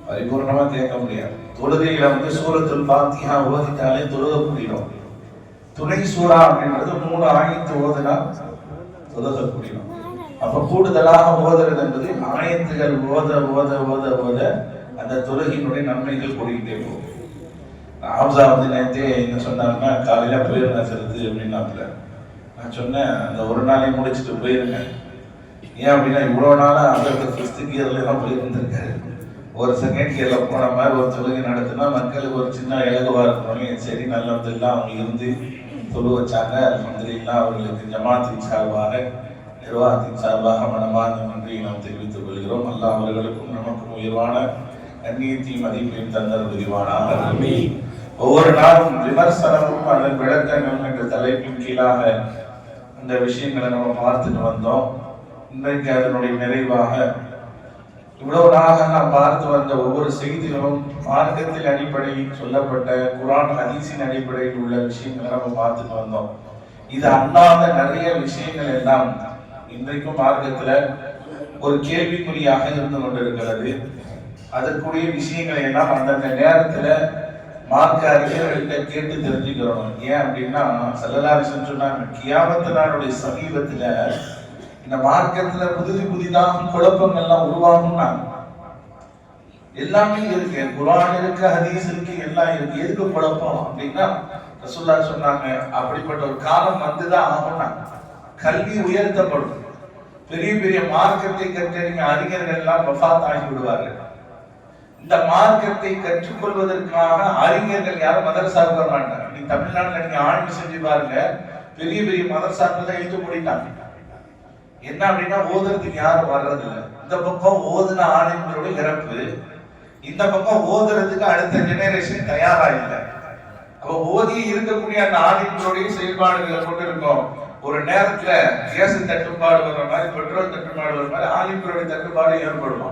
பரிபூர்ணமா கேட்க முடியாது. தொழுகையில சூரத்துல் ஃபாத்திஹா ஓதிட்டாலே தொழுக கூடிடும். துணை சூறா அப்படின்றது 3 ஆயத்து ஓதுனா தொழுக கூடிடும். அப்ப கூடுதலாக ஓதுறது என்பது ஆயத்துகள் ஓத ஓத ஓத ஓத அந்த தொழுகையினுடைய நன்மைகள் கூடிக்கிட்டே போகும். ஆம்சா நேற்றே என்ன சொன்னாங்கன்னா, காலையில போயிருந்தேன் செலுத்து அப்படின்னாப்புல. நான் சொன்னேன், அந்த ஒரு நாளையும் முடிச்சுட்டு போயிருங்க. ஏன் அப்படின்னா இவ்வளவு நாளா அந்த ஃபர்ஸ்ட் கியர்ல தான் போயிருந்திருக்காரு. ஒரு செகண்ட் கியர்ல போன மாதிரி ஒரு தொழுகை நடத்தினா மக்களுக்கு ஒரு சின்ன இலகுவா இருக்கணும். சரி, நல்லதெல்லாம் அவங்க இருந்து தொழு வச்சாங்க. அல்ஹம்துலில்லாஹ் அவர்களுக்கு ஜமாத்தின் சார்பாக நிர்வாகத்தின் சார்பாக மனமார்ந்த நன்றியை நாம் தெரிவித்துக் கொள்கிறோம். அல்லாஹ் அவர்களுக்கும் நமக்கும் உயர்வான கண்ணியத்தையும் மதிப்பையும் தந்தர் புரிவானாக. ஒவ்வொரு நாளும் விமர்சனமும் அதன் விளக்கங்கள் என்ற தலைப்பின் கீழாக அந்த விஷயங்களை நம்ம பார்த்துட்டு வந்தோம். இன்றைக்கு அதனுடைய நிறைவாக இவ்வளவு நாளாக நாம் பார்த்து வந்த ஒவ்வொரு செய்திகளும் மார்க்கத்தின் அடிப்படையில் சொல்லப்பட்ட குர்ஆன் ஹதீஸின் அடிப்படையில் உள்ள விஷயங்களை நம்ம பார்த்துட்டு வந்தோம். இது அல்லாத நிறைய விஷயங்கள் எல்லாம் இன்றைக்கும் மார்க்கத்துல ஒரு கேள்விக்குறியாக இருந்து கொண்டிருக்கிறது. அதற்குரிய விஷயங்களை எல்லாம் அந்தந்த நேரத்துல மார்க்க அறிஞர்கள்ட்ட கேட்டு தெரிஞ்சுக்கிறோம். ஏன் அப்படின்னா ஸல்லல்லாஹு அலைஹி வஸல்லம் சொன்னாங்க, கியாமத் நாளுடைய சமீபத்துல இந்த மார்க்கத்துல புதிதாக குழப்பங்கள்லாம் உருவாகும்னா எல்லாமே இருக்கு. குர்ஆன் இருக்கு, ஹதீஸ் இருக்கு, எல்லாம் இருக்கு. எதுக்கு குழப்பம் அப்படின்னா ரசூலுல்லாஹ் சொன்னாங்க, அப்படிப்பட்ட ஒரு காலம் வந்துதான் ஆகும்னா கல்வி உயர்த்தப்படும். பெரிய பெரிய மார்க்கத்தை கற்றறிஞ அறிஞர்கள் எல்லாம் வஃபாத் ஆகி விடுவார்கள். இந்த மார்க்கத்தை கற்றுக்கொள்வதற்காக அறிஞர்கள் யாரும் மதரசாவுக்கு வர மாட்டாங்க. நீ தமிழ்நாட்டில் நீங்க ஆய்வு செஞ்சு பாருங்க, பெரிய பெரிய மதரசாக்கள் தான் இழுத்து முடித்தாங்க. என்ன அப்படின்னா ஓதுறதுக்கு யாரும் வர்றதில்லை. இந்த பக்கம் ஓதுன ஆளுங்களுடைய இறப்பு, இந்த பக்கம் ஓதுறதுக்கு அடுத்த ஜெனரேஷன் தயாரா இல்லை. அப்ப ஓதி இருக்கக்கூடிய அந்த ஆளுங்களுடைய செயல்பாடுகளை கொண்டு இருக்கோம். ஒரு நேரத்துல கேஸ் தட்டுப்பாடு வர்ற மாதிரி, பெட்ரோல் தட்டுப்பாடு வர்ற மாதிரி ஆளுங்களுடைய தட்டுப்பாடு ஏற்படுமா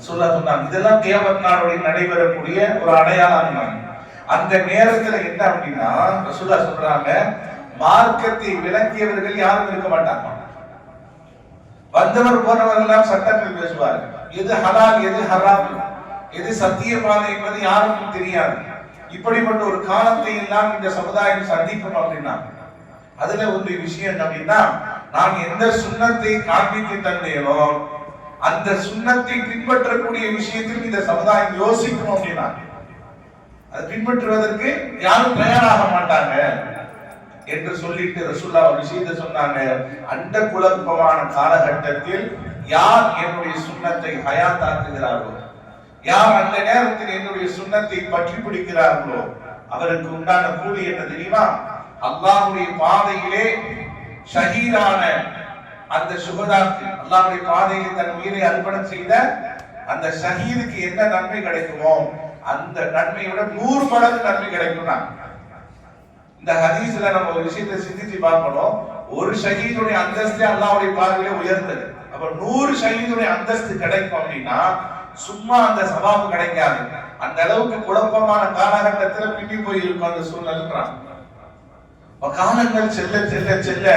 சொன்னாங்க. இதெல்லாம் கியாமத் நாளுடைய நடைபெறக்கூடிய ஒரு அடையாளம். அந்த நேரத்துல என்ன அப்படின்னா ரசூலுல்லாஹ் சொல்றாங்க, மார்க்கத்தை விளக்கியவர்கள் யாரும் இருக்க மாட்டாங்க. வந்தவர் போனவர்கள் எல்லாம் சட்டங்கள் பேசுவார்கள். எது ஹலால் எது ஹராம், எது சத்தியமான என்பது யாருக்கும் தெரியாது. இப்படிப்பட்ட ஒரு காலத்தை எல்லாம் இந்த சமுதாயம் சந்திக்கும் அப்படின்னா அதுல ஒரு விஷயம் அப்படின்னா, நான் எந்த சுன்னத்தை காண்பித்து தந்தேனோ அந்த சுன்னத்தை பின்பற்றக்கூடிய விஷயத்தில் இந்த சமுதாயம் யோசிக்கணும் அப்படின்னா அதை பின்பற்றுவதற்கு யாரும் தயாராக மாட்டாங்க என்று சொல்லிட்டு ரசூலுல்லாஹ் ஒரு விஷயத்தை சொன்னாங்க. அந்த குழப்பமான காலகட்டத்தில் யார் என்னுடைய சுன்னத்தை ஹயாத்தாக்குகிறார்களோ, யார் அந்த நேரத்தில் என்னுடைய சுன்னத்தை பற்றி பிடிக்கிறார்களோ அவருக்கு உண்டான கூலி என்ன தெரியுமா? அல்லாஹ்வுடைய பாதையிலே ஷஹீதான அந்த சுகதாக்கு, அல்லாஹ்வுடைய பாதையில் தன் உயிரை அர்ப்பணம் செய்த அந்த ஷஹீதுக்கு என்ன நன்மை கிடைக்குமோ அந்த நன்மையோட 100 மடங்கு நன்மை கிடைக்கும்னா. இந்த ஹதீஸ்ல நம்ம ஒரு விஷயத்தை சிந்திச்சு பார்க்கணும். ஒரு ஷஹீதுடைய அந்தஸ்து அல்லாஹ்வுடைய பார்வையிலே உயர்ந்தது. அப்ப 100 ஷஹீதுடைய அந்தஸ்து கிடைக்கும் அப்படின்னா சும்மா அந்த சவாபு கிடைக்காது. அந்த அளவுக்கு குழப்பமான காலகட்டத்தில் பின்னி போய் இருக்கும் அந்த சூழ்நிலைன்றான். காலங்கள் செல்ல செல்ல செல்ல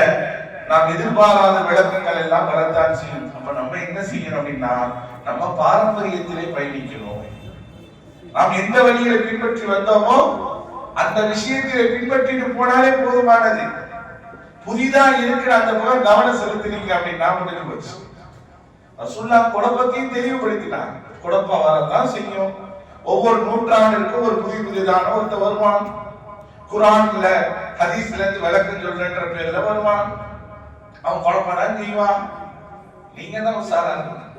நாம் எதிர்பாராத விளக்கங்கள் எல்லாம் வரத்தான் செய்யும். அப்ப நம்ம என்ன செய்யணும் அப்படின்னா நம்ம பாரம்பரியத்திலே பயணிக்கணும். நாம் எந்த வழிகளை பின்பற்றி வந்தோமோ அந்த விஷயத்தை பின்பற்றிட்டு போனாலே போதுமானது. புதிதா இருக்கிற அந்த புறம் கவனம் செலுத்தினீங்க அப்படின்னா முடிஞ்சு போச்சு. ரசூலுல்லாஹ் குழப்பத்தையும் தெளிவுபடுத்தினாங்க. குழப்பம் வரத்தான் செய்யும். ஒவ்வொரு நூற்றாண்டிற்கும் ஒரு புதிதான ஒருத்த வருவான். குர்ஆன்ல ஹதீஸ்ல இருந்து விளக்கம் சொல்றன்ற பேர்ல வருவான். அவன் குழப்பம் செய்வான். நீங்க தான் உசாரா இருக்கணும்.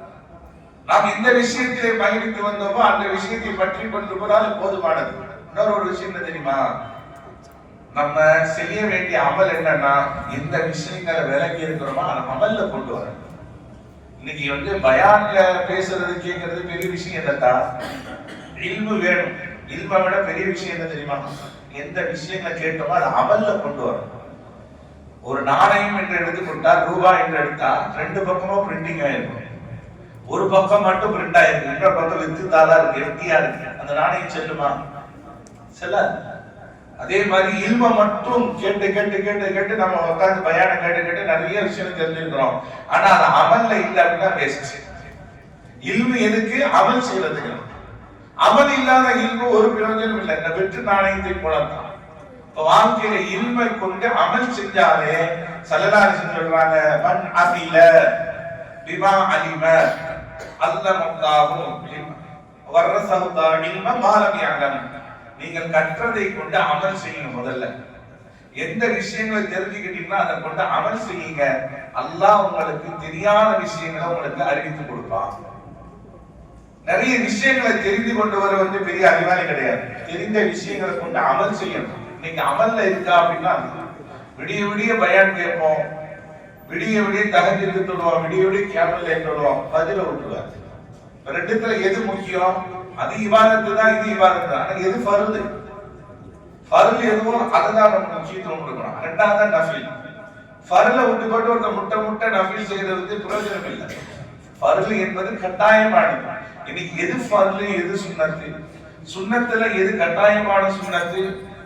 நாம் எந்த விஷயத்திலே பயணித்து வந்தோமோ அந்த விஷயத்தை பற்றி கொண்டு போனாலும் போதுமானது. இன்னொரு விஷயம் என்ன தெரியுமா? நம்ம செய்ய வேண்டிய அமல் என்னன்னா எந்த விஷயங்களை விளக்கி இருக்கிறோமோ அந்த அமல்ல கொண்டு வரணும். இன்னைக்கு பயான்ல பேசுறது கேட்கறது பெரிய விஷயம் இல்லட்டா, இல்மு வேணும். இல்மை விட பெரிய விஷயம் என்ன தெரியுமா? எந்த விஷயங்களை கேட்டோமோ அதை அமல்ல கொண்டு வரணும். ஒரு நாணயம் என்று எடுத்துக்கொண்டா, ரூபாய் என்று எடுத்தா 2 பக்கமும் பிரிண்டிங் ஆயிருக்கும். ஒரு பக்கம் மட்டும் பிரிண்ட் ஆயிருக்கு, இன்னொரு பக்கம் வித்துதாலா இருக்கு, எம்டியா இருக்கு. அந்த நாணயம் செல்லுமா? செல்லாது. அதே மாதிரி இல்ம மட்டும் கேட்டு கேட்டு கேட்டு கேட்டு நம்ம உட்காந்து பயானம் கேட்டு கேட்டு நிறைய விஷயம் தெரிஞ்சுக்கிறோம். ஆனா அது அமல்ல இல்லை அப்படின்னா வேஸ்ட். இல்மு எதுக்கு? அமல் செய்யறதுக்கு. அமல் இல்லாத இல்மு ஒரு பிரயோஜனம் இல்லை. இந்த வெற்று நாணயத்தை போலத்தான். வாழ்க்கையில இல்மை கொண்டு அமல் செஞ்சாலே ஸல்லல்லாஹு அலைஹி வஸல்லம் சொல்றாங்க, மன் அமில பிமா அலிம அல்லமல்லாஹு வர்ரஸஹு இல்ம மா லம் யஅலம். நீங்கள் கற்றதை கொண்டு அமல் செய்யுங்க. முதல்ல எந்த விஷயங்களை தெரிஞ்சுக்கிட்டீங்கன்னா அதை கொண்டு அமல் செய்யுங்க. அல்லாஹ் உங்களுக்கு தெரியாத விஷயங்களை உங்களுக்கு அறிவித்து கொடுப்பான். நிறைய விஷயங்களை தெரிந்து கொண்டு வர பெரிய அறிவாளி கிடையாது. தெரிந்த விஷயங்களை கொண்டு அமல் செய்யணும். இன்னைக்கு அமல்ல இருக்கா அப்படின்னா, விடிய விடிய பயான் கேட்போம், விடிய விடிய தஹஜ்ஜுது தொழுவோம், விடிய விடிய கியாமுல் லைல் தொழுவோம், ஃபஜ்ர விட்டுருவார். ரெண்டுத்துல எது முக்கியம்? அது இபாதத்து தான், இது இபாதத்து தான். ஆனா எது ஃபர்து? ஃபர்து எதுவும் அதுதான் நம்ம முக்கியத்துவம் கொடுக்கணும். ரெண்டாவது நஃபில். ஃபர்ல விட்டு போட்டு ஒரு முட்டை நஃபில் செய்யறது பிரயோஜனம் இல்லை. ஃபர்து என்பது கட்டாயமானது. இன்னைக்கு எது ஃபர்து எது சுன்னத்து? சுன்னத்துல எது கட்டாயமான சுன்னத்து,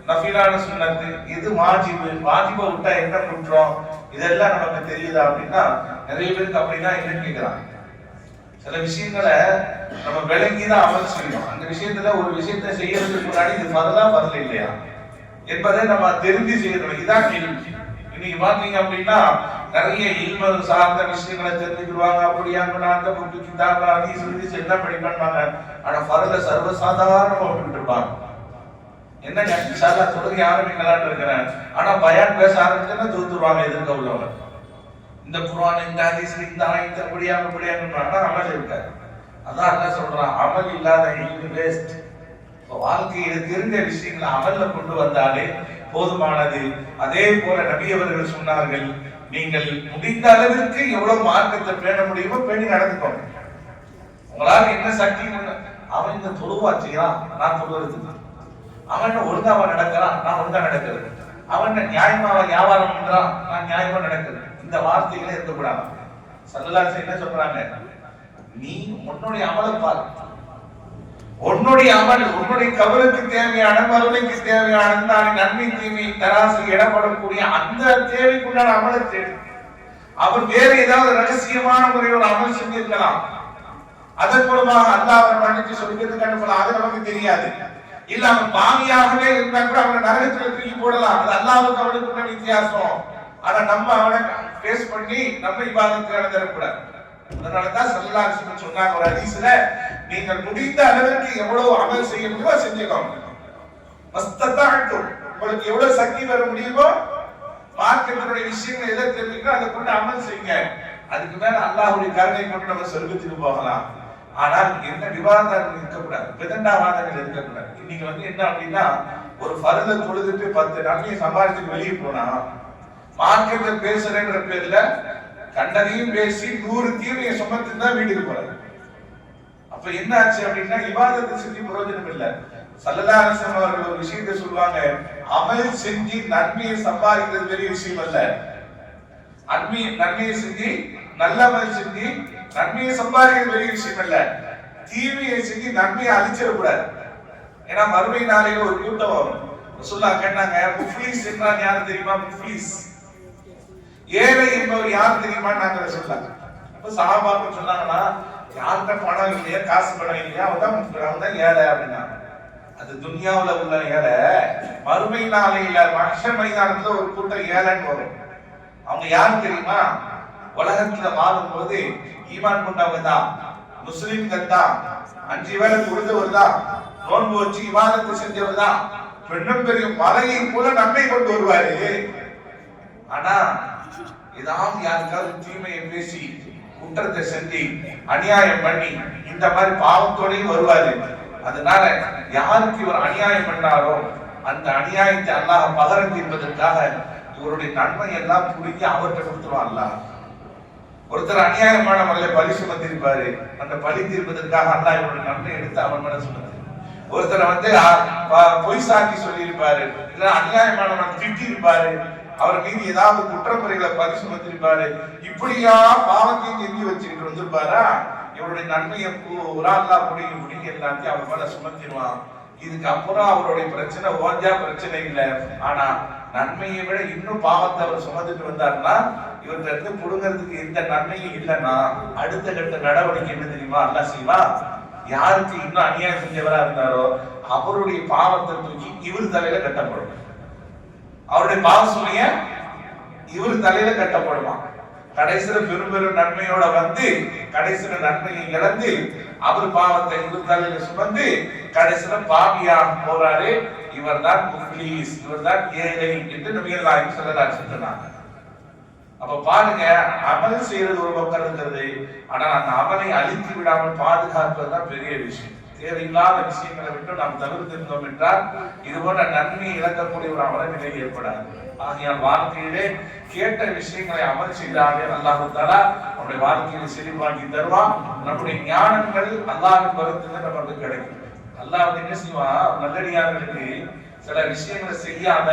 நஃபிலான சுன்னத்து, எது வாஜிபு? வாஜிபை விட்டா என்ன குற்றம்? இதெல்லாம் நமக்கு தெரியுதா அப்படின்னா நிறைய பேருக்கு அப்படின்னா என்ன கேட்கிறாங்க. சில விஷயங்களை நம்ம விளங்கிதான் அமல் செய்யணும். அந்த விஷயத்துல ஒரு விஷயத்தை செய்யறதுக்கு முன்னாடி இது ஃபர்தா ஃபர்ல இல்லையா என்பதை நம்ம தெரிஞ்சு செய்யணும். இதான் கேள்வி. இன்னைக்கு பாத்தீங்க அப்படின்னா நிறைய இல்மு சார்ந்த விஷயங்களை தெரிஞ்சுக்கிடுவாங்க. அப்படியாங்க அந்த புக்கு கிதாப ஹதீஸ் ஹதீஸ் எல்லாம் படிப்பாங்க. ஆனா ஃபர்ல சர்வசாதாரணமா விட்டுட்டு இருப்பாங்க. என்ன இன்ஷால்லா தொழுகை ஆரம்பிக்கலாம்னு இருக்கிறேன், ஆனா பயான் பேச ஆரம்பிச்சா தூத்துருவாங்க எதிர்க்க உள்ளவங்க. இந்த குர்ஆன் இந்த ஹதீஸ் இந்த ஆயத்து அப்படியாங்க அமல் இருக்காது. அதான் அல்லாஹ் சொல்றான், அமல் இல்லாத இல்மு வேஸ்ட். வாழ்க்கையில தெரிஞ்ச விஷயங்களை அமல்ல கொண்டு வந்தாலே போதுமானது. அதே போல நபி அவர்கள் சொன்னார்கள், நீங்கள் முடிந்த அளவிற்கு எவ்வளவு மார்க்கத்தை பேண முடியுமோ பேணி நடந்துக்கோங்க. உங்களால என்ன சக்தி? அவன் இந்த தொழுவா செய்யறான், நான் தொழுவது. அவன் ஒழுங்காவா நடக்கிறான், நான் ஒழுங்கா நடக்கிறது. அவன் நியாயமாவா வியாபாரம் பண்றான், நான் நியாயமா நடக்கிறது. இந்த வார்த்தைகளே இருக்கக்கூடாது. ஸல்லல்லாஹு அலைஹி வஸல்லம் என்ன சொல்றாங்க? நீ உன்னுடைய அமலை பாரு. உன்னுடைய அமல் உன்னுடைய கபருக்கு தேவையான, மறுமைக்கு தேவையான, நன்மை தீமை தராசு இடப்படக்கூடிய அந்த தேவைக்குண்டான அமலை தேவை. அவர் வேறு ஏதாவது ரகசியமான முறையில் ஒரு அமல் செஞ்சிருக்கலாம். அதன் மூலமாக அல்லாஹ் அவரை மன்னிச்சு சொல்லிக்கிறதுக்கு அனுப்பலாம். அது நமக்கு தெரியாது. இல்ல அவன் பாவியாகவே இருந்தா கூட அவனை நரகத்துல தூக்கி போடலாம். அது அல்லாஹ்வுக்கு அவனுக்கு வித்தியாசம். ஆனா நம்ம அவனை பேஸ் பண்ணி நம்ம இபாதத்துக்கு நடந்துடக்கூடாது. அதனாலதான் ஸல்லல்லாஹு அலைஹி வஸல்லம் சொன்னாங்க ஒரு ஹதீஸ்ல, நீங்கள் முடிந்த அளவுக்கு எவ்வளவு அமல் செய்ய முடியுமோ செஞ்சுக்கோங்க. மஸ்ததஅத்தும், உங்களுக்கு எவ்வளவு சக்தி வர முடியுமோ மார்க்கத்தினுடைய விஷயங்களை எதை தெரிஞ்சுக்கோ அதை கொண்டு அமல் செய்யுங்க. அதுக்கு மேல அல்லாஹ்வுடைய கருணை கொண்டு நம்ம சொர்க்கத்துக்கு போகலாம். ஆனால் என்ன விவாதங்கள் இருக்கக்கூடாது, விதண்டாவாதங்கள் இருக்கக்கூடாது. இன்னைக்கு என்ன அப்படின்னா, ஒரு ஃபர்த தொழுதுட்டு 10 நன்மையை சம்பாதிச்சுட்டு வெளியே போனா மார்க்கெட்ல பேசுறேன்ற பேர்ல கண்டதையும் பேசி 100 தீமையை சுமத்து தான் வீட்டுக்கு போறாரு. அப்ப என்ன ஆச்சு அப்படின்னா இபாதத்தை செஞ்சு பிரயோஜனம் இல்லை. ஸல்லல்லாஹு அலைஹி வஸல்லம் அவர்கள் ஒரு விஷயத்தை சொல்லுவாங்க, அமல் செஞ்சு நன்மையை சம்பாதிக்கிறது பெரிய விஷயம் அல்ல. நன்மையை செஞ்சு நல்ல அமல் செஞ்சு நன்மையை சம்பாதிக்கிறது பெரிய விஷயம் அல்ல. தீமையை செஞ்சு நன்மையை அழிச்சிடக்கூடாது. ஏன்னா மறுமை நாளையில ஒரு கூட்டம் வரும். ரசூலுல்லாஹ் கேட்டாங்க, முஃப்லிஸ் என்றால் யாரு தெரியுமா? முஃப்லிஸ் ஏழை என்பவர் யார் தெரியுமான்னு நாங்க சொல்லலாம். அப்ப சஹாபாக்கள் சொன்னாங்கன்னா, யார்கிட்ட பணம் இல்லையா, காசு பணம் இல்லையா, அவன் தான் ஏழை அப்படின்னா. அது துன்யாவுல உள்ள ஏழை. மறுமை நாளையில மஹ்ஷர் மைதானத்துல ஒரு கூட்டம் ஏழைன்னு வரும். அவங்க யாரு தெரியுமா? உலகத்துல வாழும் போது ஈமான் கொண்டவங்க தான், முஸ்லிம்கள் தான், 5 வேளை தொழுதவர் தான், நோன்பு வச்சு இபாதத்தை செஞ்சவர் தான், பெண்ணும் பெரிய மலையை போல நன்மை கொண்டு வருவாரு. ஆனா ஏதாவது யாருக்காவது தீமையை பேசி குற்றத்தை செஞ்சு அநியாயம் பண்ணி இந்த மாதிரி பாவத்தோடையும் வருவாரு. அதனால யாருக்கு இவர் அநியாயம் பண்ணாரோ அந்த அநியாயத்தை அல்லாஹ் பகரம் தீர்ப்பதற்காக இவருடைய நன்மை எல்லாம் புரிஞ்சு அவர்கிட்ட கொடுத்துருவான். ஒருத்தர் அநியாயமான முறையில பழி சுமத்திருப்பாரு, அந்த பழி தீர்ப்பதற்காக அல்லாஹ் இவருடைய நன்மை எடுத்து அவன் மேல சுமத்தி. ஒருத்தர் பொய் சாட்சி சொல்லி இருப்பாரு, இல்ல அநியாயமான திட்டி இருப்பாரு, அவர் மீது ஏதாவது குற்றமுறைகளை பழி சுமத்திருப்பாரு. இப்படியா பாவத்தையும் செஞ்சு வச்சுக்கிட்டு வந்திருப்பாரா, இவருடைய நன்மையை பூரா அல்லாஹ் முடிங்க எல்லாத்தையும் அவர் மேல சுமத்திடுவான். இதுக்கு அப்புறம் அவருடைய பிரச்சனை ஓஞ்சா பிரச்சனை இல்லை. ஆனா நன்மையை விட இன்னும் பாவத்தை அவர் சுமந்துட்டு வந்தாருன்னா இவர்கிட்ட இருந்து புடுங்கிறதுக்கு எந்த நன்மையும் இல்லைன்னா அடுத்த கட்ட நடவடிக்கை என்ன தெரியுமா அல்லாஹ் செய்வா? யாருக்கு இன்னும் அநியாயம் செஞ்சவரா இருந்தாரோ அவருடைய பாவத்தை தூக்கி இவர் தலையில கட்டப்படும். அவருடைய பாவ சுமைய இவர் தலையில கட்டப்படுமா. கடைசியில பெரும் பெரும் நன்மையோட வந்து கடைசியில நன்மையை இழந்து அவர் பாவத்தை இவர் தலையில சுமந்து கடைசியில பாவியா போறாரு. இவர் தான் முஃப்லீஸ், இவர் தான் ஏழை என்று நபிகள் நாயகம் ஸல்லல்லாஹு அலைஹி வஸல்லம். அப்ப பாருங்க, அமல் செய்யறது ஒரு பக்கம் இருக்கிறது, ஆனா அந்த அமலை அழித்து விடாமல் பாதுகாப்பதுதான் பெரிய விஷயம். தேவையில்லாத விஷயங்களை விட்டு நாம் தவிர்த்திருந்தோம் என்றால் இது போன்ற நன்மையை இழக்கக்கூடிய ஒரு அமல நிலை ஏற்படாது. ஆகையால் வாழ்க்கையிலே கேட்ட விஷயங்களை அமல் செய்தாலே அல்லாஹ் தஆலா நம்முடைய வாழ்க்கையில செழிப்பாக்கி தருவான். நம்முடைய ஞானங்கள் அல்லாஹ்வின் பக்கத்துல நமக்கு கிடைக்கும். அல்லாஹ் என்ன செய்வான், நல்லடியார்களுக்கு சில விஷயங்களை செய்யாம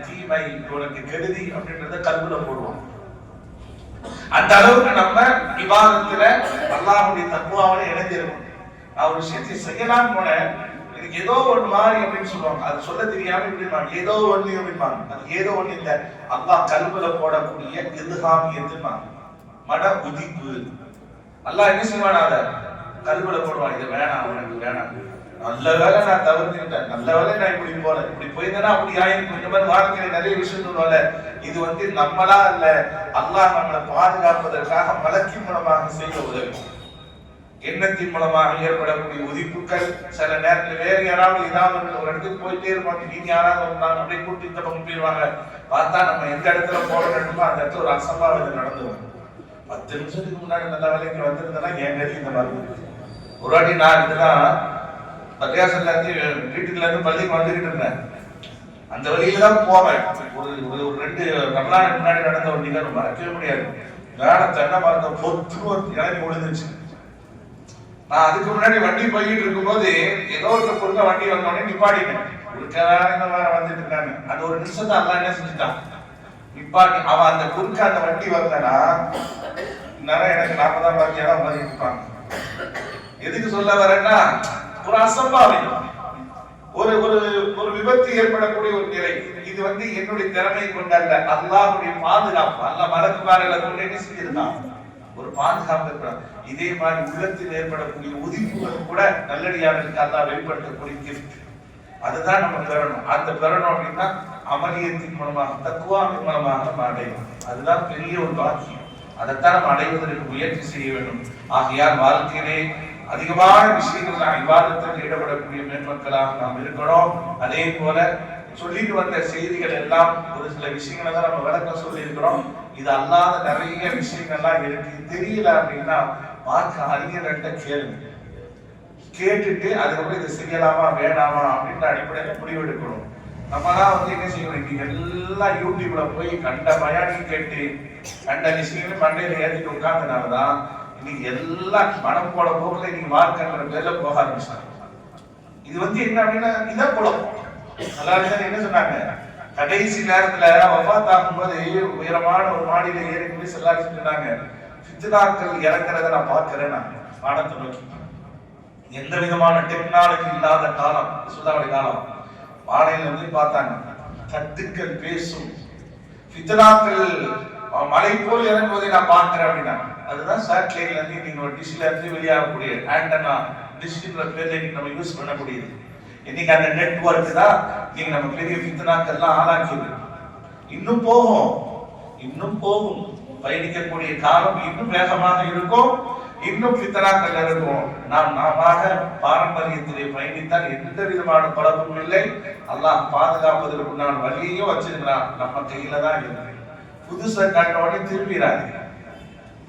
தீமை உனக்கு கெடுதி அப்படின்றத கல்வில போடுவான். அந்த அளவுக்கு நம்ம இபாதத்துல அல்லாஹ்வுடைய தக்வாவோட இணைஞ்சிருக்கணும். நான் ஒரு விஷயத்தை செய்யலாம் போன இதுக்கு ஏதோ ஒன்று மாதிரி அப்படின்னு சொல்லுவாங்க, அது சொல்ல தெரியாம இப்படிப்பாங்க, ஏதோ ஒண்ணு அப்படின்பாங்க. அது ஏதோ ஒண்ணு இல்ல, அல்லாஹ் கல்வில போடக்கூடிய எதுகாமியத்துப்பாங்க, மன உதிப்பு. அல்லாஹ் என்ன செய்வான், அத கல்வில போடுவான், இதை வேணாம் அவனுக்கு வேணாம், நல்ல வேலை நான் தவிர்த்துக்கிட்டேன், நல்ல வேலை நான் இப்படி போல, இப்படி போயிருந்தேன்னா அப்படி ஆயிருக்கும். இந்த மாதிரி வாழ்க்கையில நிறைய விஷயம் சொல்லுவாங்க. இது வந்து நம்மளா இல்ல, அல்லாஹ் நம்மளை பாதுகாப்பதற்காக மலக்கின் மூலமாக செய்த உதவி, எண்ணத்தின் மூலமாக ஏற்படக்கூடிய உதிப்புகள். சில நேரத்தில் வேறு யாராவது ஏதாவது ஒரு இடத்துக்கு போயிட்டே இருப்பாங்க, நீங்க யாராவது வந்தாங்க அப்படியே கூட்டி இந்த பக்கம் போயிருவாங்க. பார்த்தா நம்ம எந்த இடத்துல போக வேண்டுமோ அந்த இடத்துல ஒரு அசம்பாவிதம் நடந்துடும். 10 நிமிஷத்துக்கு முன்னாடி நல்ல வேலை இங்க வந்திருந்தேன்னா என் கதி இந்த மாதிரி. ஒரு வாட்டி நான் இதுதான் பள்ளியாசல்ல இருந்து வீட்டுல இருந்து பள்ளிக்கு வந்துகிட்டு இருந்தேன். அந்த வழியில தான் போவேன். ஒரு 2 ரமலானுக்கு முன்னாடி நடந்த ஒரு நிகழ்வு மறக்கவே முடியாது. வேலை தென்னை மரத்தை பொத்து இறங்கி விழுந்துச்சு. நான் அதுக்கு முன்னாடி வண்டி போயிட்டு இருக்கும்போது ஏதோ ஒரு குறுக்க வண்டி வந்தோடனே நிப்பாட்டிட்டேன். குறுக்க வேற வந்துட்டு இருக்காங்க. அது ஒரு நிமிஷம் தான் அல்லாஹ் என்ன செஞ்சுட்டான், நிப்பாட்டி. அவன் அந்த குறுக்க அந்த வண்டி வரலன்னா இந்நேரம் எனக்கு 40 பாக்கியாதான் பண்ணிட்டு இருப்பாங்க. எதுக்கு சொல்ல வரேன்னா, ஒரு அசம்பாவிதம், ஒரு ஒரு விபத்து ஏற்படக்கூடிய ஒரு நிலை. இது வந்து என்னுடைய திறமை கொண்டல்ல, அல்லாஹ்வுடைய பாதுகாப்பு. அல்லாஹ் மலக்குமார்களை கொண்டு என்ன செஞ்சிருந்தான், ஒரு பாதுகாப்பு ஏற்படும். இதே மாதிரி உள்ளத்தில் ஏற்படக்கூடிய உதிப்புகள் கூட நல்லடியாருக்கு அல்லாஹ் வெளிப்படுத்தக்கூடிய கிஃப்ட். அதுதான் நம்ம பெறணும். அந்த பெறணும் அப்படின்னா அமலியத்தின் மூலமாக, தக்குவாவின் மூலமாக நம்ம அடையணும். அதுதான் பெரிய ஒரு பாக்கியம். அதைத்தான் நம்ம அடைவதற்கு முயற்சி செய்ய வேண்டும். ஆகையால் வாழ்க்கையிலே அதிகமான விஷயங்கள் விவாதத்தில் ஈடுபடக்கூடிய மேன்மக்களாக நாம் இருக்கணும். அதே போல சொல்லிட்டு வந்த செய்திகள் எல்லாம் ஒரு சில விஷயங்களை தான் நம்ம விளக்கம் சொல்லி இருக்கிறோம். இது அல்லாத நிறைய விஷயங்கள்லாம் இருக்கு. தெரியல அப்படின்னா மார்க்க அறிஞர்கிட்ட கேளுங்க. கேட்டுட்டு அதுக்கப்புறம் இதை செய்யலாமா வேணாமா அப்படின்ற அடிப்படையில முடிவெடுக்கணும். நம்மலாம் வந்து என்ன செய்யணும், இன்னைக்கு எல்லாம் யூடியூப்ல போய் கண்ட பயானி கேட்டு கண்ட விஷயங்களும் மண்டையில ஏற்றிட்டு உட்கார்ந்தனாலதான் இன்னைக்கு எல்லாம் மனம் போட போக்குல இன்னைக்கு மார்க்கன்ற பேர்ல போக ஆரம்பிச்சாங்க. இது வந்து என்ன அப்படின்னா இதான் குழப்பம். எல்லாரும் என்ன சொன்னாங்க, கடைசி நேரத்துல வஃபாத் ஆகும்போது உயரமான ஒரு மாடியில ஏறி போய் எல்லாரும் சொன்னாங்க, ஃபித்னாக்கள் இறங்குறத நான் பார்க்கிறேன். நான் வானத்தை நோக்கி, எந்த விதமான டெக்னாலஜி இல்லாத காலம், சுல்லாவுடைய காலம். வானையில இருந்து பார்த்தாங்க, கட்டுக்கள் பேசும், ஃபித்னாக்கள் மலை போல் இறங்குவதை நான் பார்க்கிறேன் அப்படின்னா. அதுதான் சேட்டலைட்ல இருந்து நீங்க ஒரு டிஷ்ல இருந்து வெளியாகக்கூடிய ஆண்டனா டிஷ்ன்ற பேர்ல இன்னைக்கு நம்ம யூஸ் பண்ணக்கூடியது. இன்னைக்கு அந்த நெட்வொர்க் தான் நீங்க நம்ம பெரிய ஃபித்னாக்கெல்லாம் ஆளாக்கியது. இன்னும் போகும், இன்னும் போகும். பயணிக்கக்கூடிய காலம் இன்னும் வேகமாக இருக்கும், இன்னும் ஃபித்னாக்கள் இருக்கும். நாம பாரம்பரியத்திலே பயணித்தால் எந்த விதமான குழப்பமும் இல்லை. அல்லாஹ் பாதுகாப்பதற்கு நான் வழியையும் வச்சிருக்கிறான், நம்ம கையில தான் இருக்கு. புதுசை கண்டோடனே திரும்பிடாது.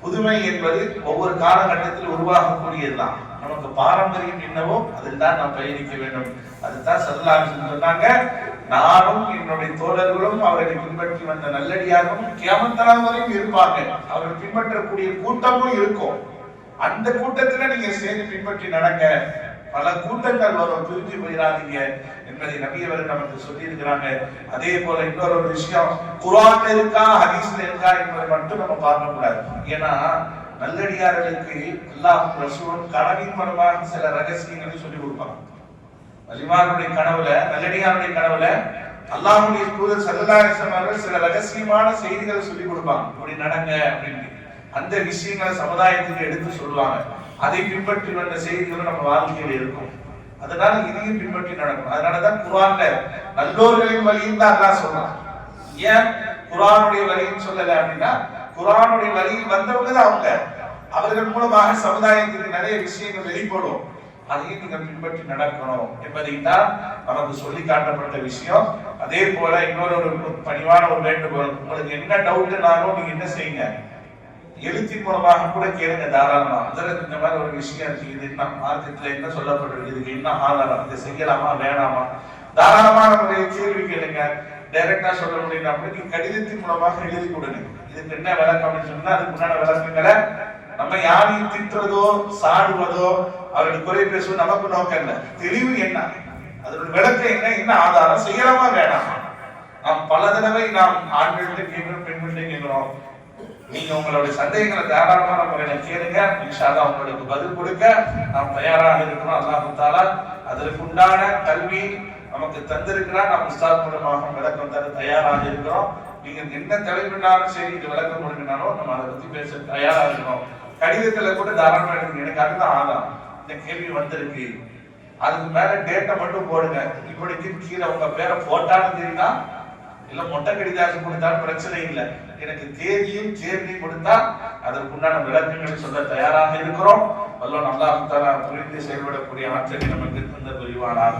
புதுமை என்பது ஒவ்வொரு காலகட்டத்தில் உருவாகக்கூடியதுதான். நமக்கு பாரம்பரியம் என்னவோ அதில் தான் நாம் பயணிக்க வேண்டும். அதுதான் ஸல்லல்லாஹு அலைஹி வஸல்லம் சொன்னாங்க, நானும் என்னுடைய தோழர்களும் அவர்களை பின்பற்றி வந்த நல்லடியாரும் கியாமத் நாள் வரையும் இருப்பாங்க. அவர்கள் பின்பற்றக்கூடிய கூட்டமும் இருக்கும். அந்த கூட்டத்துல நீங்க சேர்ந்து பின்பற்றி நடங்க. பல கூட்டங்கள் வரும், பிரிஞ்சு போயிடாதீங்க என்பதை நபி அவர்கள் நமக்கு சொல்லி இருக்கிறாங்க. அதே போல இன்னொரு ஒரு விஷயம், குர்ஆன்ல இருக்கா ஹதீஸ்ல இருக்கா என்பதை மட்டும் நம்ம பார்க்க கூடாது. ஏன்னா நல்லடியார்களுக்கு அல்லாஹ் ரசூலும் கனவின் மூலமாக சில ரகசியங்களை சொல்லி கொடுப்பாங்க. வலிமாருடைய கனவுல, நல்லடியாருடைய கனவுல அல்லாஹ்வுடைய தூதர் ஸல்லல்லாஹு அலைஹி வஸல்லம் அவர்கள் சில ரகசியமான செய்திகளை சொல்லி கொடுப்பாங்க. இப்படி நடங்க அப்படின்னு. அந்த விஷயங்களை சமுதாயத்துக்கு எடுத்து சொல்லுவாங்க. அதை பின்பற்றி வந்த செய்திகளும் நம்ம வாழ்க்கையில் இருக்கும். அதனால இதையும் பின்பற்றி நடக்கும். அதனாலதான் குர்ஆன்ல நல்லோர்களின் வழியும் தான் அல்லாஹ் சொல்றான். ஏன் குர்ஆனுடைய வழின்னு சொல்லல அப்படின்னா, குர்ஆனுடைய வழியில் வந்தவங்க தான் அவங்க. அவர்கள் மூலமாக சமுதாயத்துக்கு நிறைய விஷயங்கள் வெளிப்படும். அதையும் நீங்க பின்பற்றி நடக்கணும் என்பதை தான் நமக்கு சொல்லி காட்டப்பட்ட விஷயம். அதே போல இன்னொரு பணிவான ஒரு வேண்டுகோள், உங்களுக்கு என்ன டவுட்னாலும் நீங்க என்ன செய்யுங்க, எழுத்தின் மூலமாக கூட கேளுங்க தாராளமா. அதற்கு இந்த மாதிரி ஒரு விஷயம் இருக்கு, இது என்ன மார்க்கெட்ல என்ன சொல்லப்பட்டிருக்கு, இதுக்கு என்ன ஆதாரம், இதை செய்யலாமா வேணாமா, தாராளமான ஒரு கேள்வி கேளுங்க. டைரக்டா சொல்ல முடியும் அப்படி நீங்க கடிதத்தின் மூலமாக எழுதி கொடுங்க. இதுக்கு என்ன விளக்கம் அப்படின்னு சொன்னா அதுக்கு முன்னாடி விளக்கங்களை நம்ம யாரையும் திட்டுறதோ சாடுவதோ அவருடைய குறை பேசுவதோ நமக்கு நோக்கம் இல்லை. தெளிவு என்ன, அதனுடைய விளக்கம் என்ன, என்ன ஆதாரம், செய்யலாமா வேணாமா. நாம் பல தடவை நாம் ஆண்கள்கிட்ட கேட்கிறோம், பெண்கள்கிட்ட கேட்கிறோம். நீங்க உங்களுடைய சந்தேகங்களை தாராளமான முறையில கேளுங்க. இன்ஷா அல்லாஹ் உங்களுக்கு பதில் கொடுக்க நாம் தயாராக இருக்கிறோம். அல்லாஹ் தஆலா அதற்கு உண்டான கல்வி நமக்கு தந்திருக்கிறார். நாம் உஸ்தாத் மூலமாக விளக்கம் தர தயாராக இருக்கிறோம். நீங்க என்ன தலைப்பினாலும் சரி, இது விளக்கம் கொடுக்கனாலும் நம்ம அதை பத்தி பேச தயாராக இருக்கிறோம். கடிதத்துல கூட தாராளமா எனக்கு அதுதான் ஆதாரம், இந்த கேள்வி வந்திருக்கு, அதுக்கு மேல டேட்டை மட்டும் போடுங்க. இப்படிக்கு கீழே உங்க பேரை போட்டாலும் தெரியுதா, இல்ல மொட்டை கடிதாசம் கொடுத்தாலும் பிரச்சனை இல்லை. எனக்கு தேதியும் சேர்த்தையும் கொடுத்தா அதற்குண்டான விளக்கங்களை சொல்ல தயாராக இருக்கிறோம். வல்லோன் அல்லாஹ் தஆலா புரிந்து செயல்படக்கூடிய ஆற்றலை நமக்கு தந்த புரிவானாக.